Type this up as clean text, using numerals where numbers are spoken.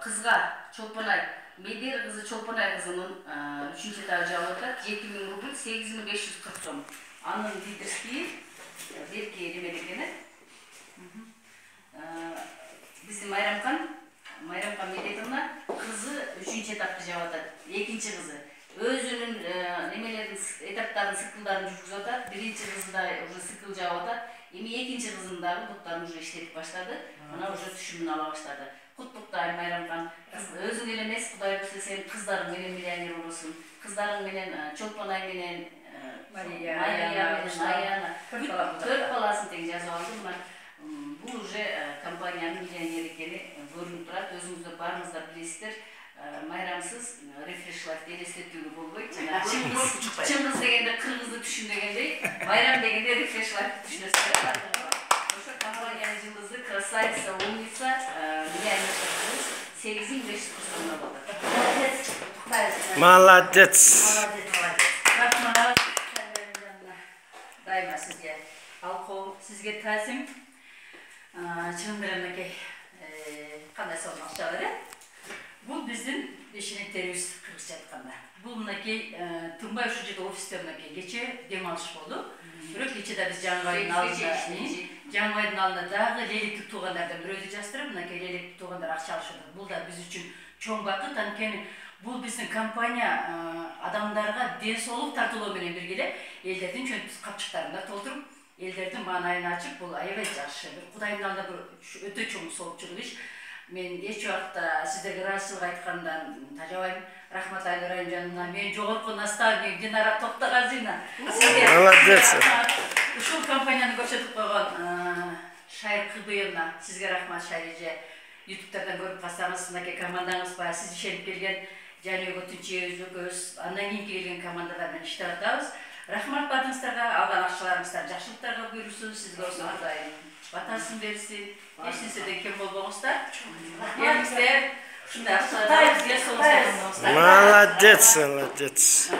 Kızga Çolpanay, Mederi kızı Çolpanay kızının 3. etapı cevap atат. 2000 rubl 8540 som. Anın Diderski, Berke Remelekeni. Bizim Mayramkan Medet'inle kızı 3. etapta cevap atat. 2. kızı. Özünün nemelerin etaplarının sıkıllarını жүргізіп атат. 1. kızı da уже sıkıl cevap atat. Emi 2. kızınдағы бұттарын уже işletip başladı. Ona уже түшімін ала başladı. Құттықтайм Майрамхан. Өзің елемес, Құдай білсе сен қыздарың менен миллионер болсын. Қыздарың менен Чолпанай менен Мария менен Аяна. 4 баласын тең жазып алды. Бұл уже компанияның миллионер екені көрініп тұрады. Өзіңіздер барыңыздар білесіздер. Майрамсыз Refresh Life елестетуге болмайды. Чыңғыз дегенде қырғызды түсін дегендей, Майрам дегенде Refresh Life түсінесіздер. Ошо компанияның жылдызы красавица, умница, миллионер қыз 8500 сомнан алды. Молодец. Рахмат. Дайыма сізге алқол, сізге тәсім. Чыңдырынакей қандай салмақшалары. Бұл біздің бешенектеріміз қырғызша айтқанда. Бұл мынакей тыңбай ұшы жеді офисте мынакей кече демалыш болды. Бирок кечеде біз Жаңғайдың алдында дағы лелектік туғандардан бір өзі жастырып, мынакей лелектік туғандар ақша алышады. Бұл да біз үшін чоң бақыт. Анткени бұл біздің компания адамдарға денсаулық тартылуы менен биргеле элдердин чөнтүс капчыктарын да толтуруп, элдердин маанайын ачып, бұл аябай жакшы. Кудайдын алдында бир өтө чоң соопчулук иш. Мен эч убакта сиздерге ыраазычылык айткандан тажабайм. Рахмат Айнурайым жанына. Мен жогорку наставник Динара Токтогазина. Молодец. Ушул компанияны көрсөтүп койгон Шайыр Кыбыевна, сизге рахмат Шайырже. YouTube'дан көрүп калсаңыз, мынакей командаңыз бар, сиз ишенип келген Жаныбек Отунчиев өзүбүз, андан кийинки келген командалар менен иштеп атабыз. Рахмат бардыңыздарга, алган акчаларыңыздар жакшылыктарга буйрусун, сизге болсо Кудай батасын берсин. Эч нерседен кем болбоңуздар. Элиңиздер ушундай акчаларды бизге соңуз. Молодец, молодец.